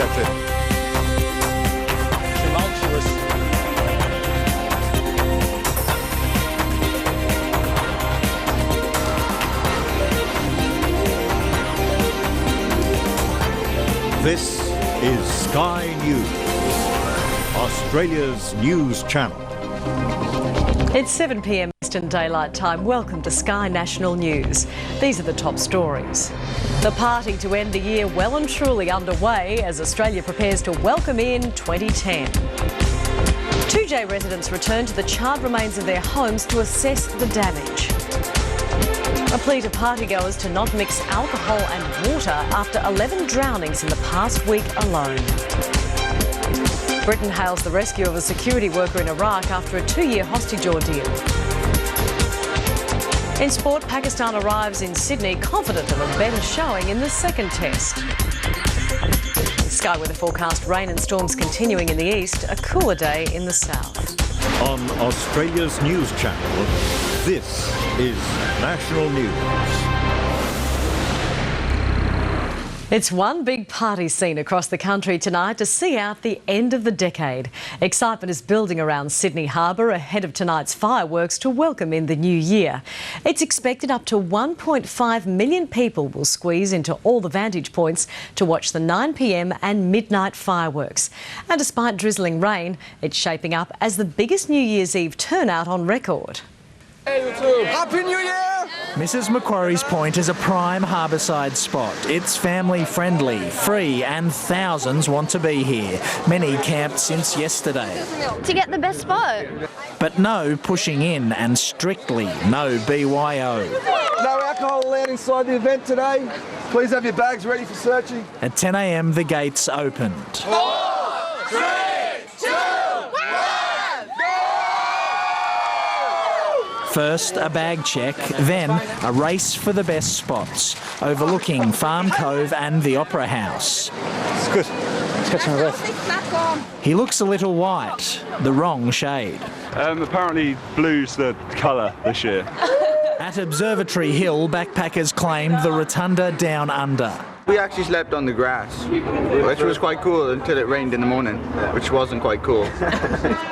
that's it. Tumultuous. This is Sky News, Australia's news channel. It's 7 p.m. Eastern Daylight Time. Welcome to Sky National News. These are the top stories. The party to end the year well and truly underway as Australia prepares to welcome in 2010. 2J residents return to the charred remains of their homes to assess the damage. A plea to partygoers to not mix alcohol and water after 11 drownings in the past week alone. Britain hails the rescue of a security worker in Iraq after a 2-year hostage ordeal. In sport, Pakistan arrives in Sydney confident of a better showing in the second test. Sky weather forecast, rain and storms continuing in the east, a cooler day in the south. On Australia's news channel, this is National News. It's one big party scene across the country tonight to see out the end of the decade. Excitement is building around Sydney Harbour ahead of tonight's fireworks to welcome in the new year. It's expected up to 1.5 million people will squeeze into all the vantage points to watch the 9 p.m. and midnight fireworks. And despite drizzling rain, it's shaping up as the biggest New Year's Eve turnout on record. Happy New Year! Mrs Macquarie's Point is a prime harbourside spot. It's family-friendly, free, and thousands want to be here. Many camped since yesterday. To get the best spot. But no pushing in and strictly no BYO. No alcohol allowed inside the event today. Please have your bags ready for searching. At 10 a.m, the gates opened. 4, 3, 2, 1, go! First, a bag check, then a race for the best spots, overlooking Farm Cove and the Opera House. It's good. It's catching my breath. He looks a little white, the wrong shade. Apparently blue's the colour this year. At Observatory Hill, backpackers claimed the rotunda down under. We actually slept on the grass, which was quite cool until it rained in the morning, which wasn't quite cool.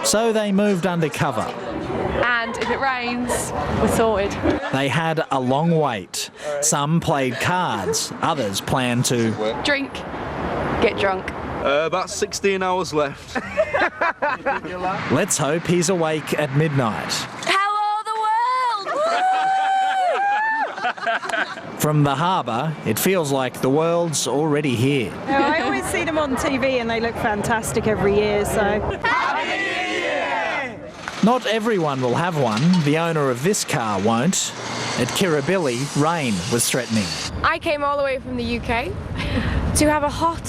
So they moved undercover. And if it rains, we're sorted. They had a long wait. Some played cards, others planned to Drink, get drunk. About 16 hours left. Let's hope he's awake at midnight. Hello, the world! From the harbour, it feels like the world's already here. I always see them on TV and they look fantastic every year, so... Not everyone will have one. The owner of this car won't. At Kirribilli, rain was threatening. I came all the way from the UK to have a hot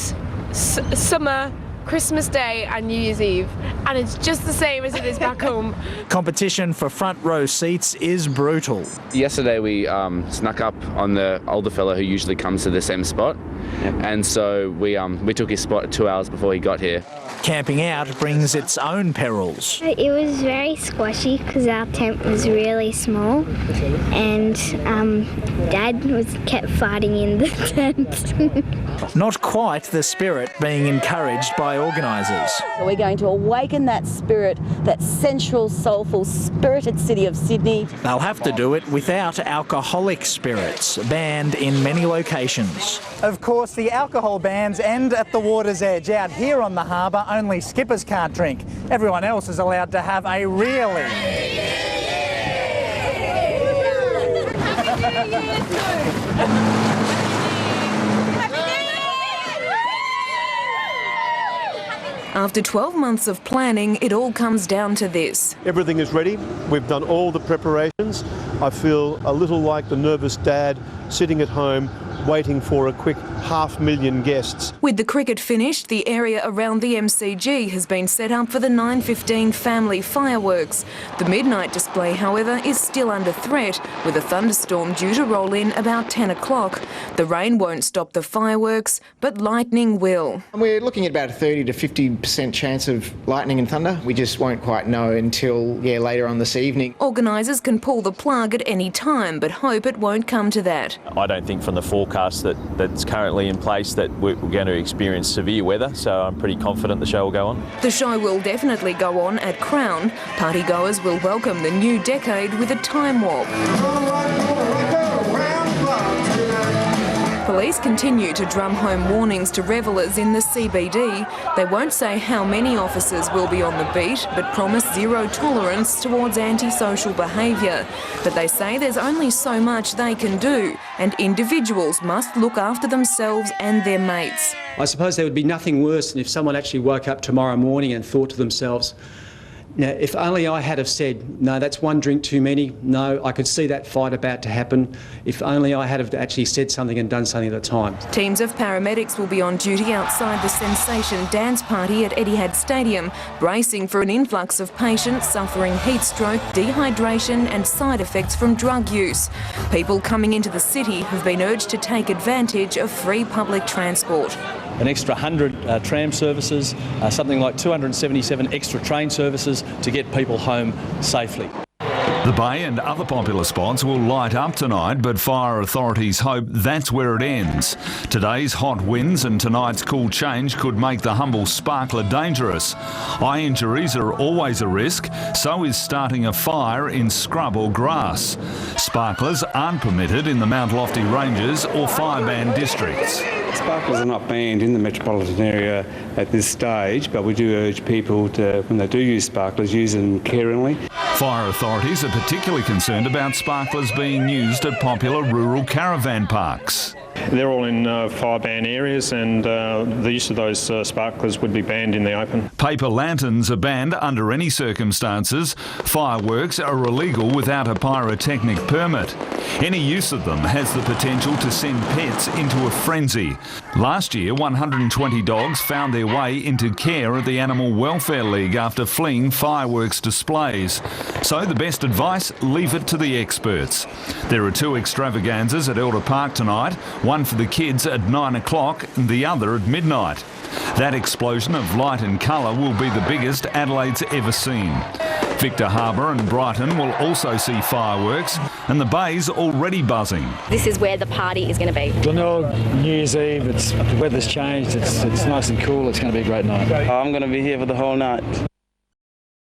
summer Christmas Day and New Year's Eve, and it's just the same as it is back home. Competition for front row seats is brutal. Yesterday we snuck up on the older fella who usually comes to the same spot, and so we took his spot 2 hours before he got here. Camping out brings its own perils. It was very squashy because our tent was really small, and Dad kept farting in the tent. Not quite the spirit being encouraged by organisers. So we're going to awaken that spirit, that sensual, soulful, spirited city of Sydney. They'll have to do it without alcoholic spirits, banned in many locations. Of course, the alcohol bans end at the water's edge. Out here on the harbour, only skippers can't drink. Everyone else is allowed to have a really... After 12 months of planning, it all comes down to this. Everything is ready. We've done all the preparations. I feel a little like the nervous dad sitting at home waiting for a quick 500,000 guests. With the cricket finished, the area around the MCG has been set up for the 9:15 family fireworks. The midnight display, however, is still under threat, with a thunderstorm due to roll in about 10 o'clock. The rain won't stop the fireworks, but lightning will. We're looking at about a 30 to 50% chance of lightning and thunder. We just won't quite know until later on this evening. Organisers can pull the plug at any time, but hope it won't come to that. I don't think from the forecast that's currently firmly in place that we're going to experience severe weather, so I'm pretty confident the show will go on. The show will definitely go on at Crown. Partygoers will welcome the new decade with a time warp. Police continue to drum home warnings to revellers in the CBD. They won't say how many officers will be on the beat, but promise zero tolerance towards antisocial behaviour. But they say there's only so much they can do, and individuals must look after themselves and their mates. I suppose there would be nothing worse than if someone actually woke up tomorrow morning and thought to themselves, now, if only I had have said, no, that's one drink too many, no, I could see that fight about to happen. If only I had have actually said something and done something at the time. Teams of paramedics will be on duty outside the Sensation dance party at Etihad Stadium, bracing for an influx of patients suffering heat stroke, dehydration and side effects from drug use. People coming into the city have been urged to take advantage of free public transport. An extra 100 tram services, something like 277 extra train services to get people home safely. The Bay and other popular spots will light up tonight, but fire authorities hope that's where it ends. Today's hot winds and tonight's cool change could make the humble sparkler dangerous. Eye injuries are always a risk, so is starting a fire in scrub or grass. Sparklers aren't permitted in the Mount Lofty Ranges or fire ban districts. Sparklers are not banned in the metropolitan area at this stage, but we do urge people to, when they do use sparklers, use them caringly. Fire authorities are particularly concerned about sparklers being used at popular rural caravan parks. They're all in fire ban areas, and the use of those sparklers would be banned in the open. Paper lanterns are banned under any circumstances. Fireworks are illegal without a pyrotechnic permit. Any use of them has the potential to send pets into a frenzy. Last year, 120 dogs found their way into care at the Animal Welfare League after fleeing fireworks displays. So the best advice, leave it to the experts. There are two extravaganzas at Elder Park tonight, one for the kids at 9 o'clock and the other at midnight. That explosion of light and colour will be the biggest Adelaide's ever seen. Victor Harbour and Brighton will also see fireworks, and the Bay's already buzzing. This is where the party is going to be. Glenelg, New Year's Eve, the weather's changed, it's nice and cool, it's going to be a great night. I'm going to be here for the whole night.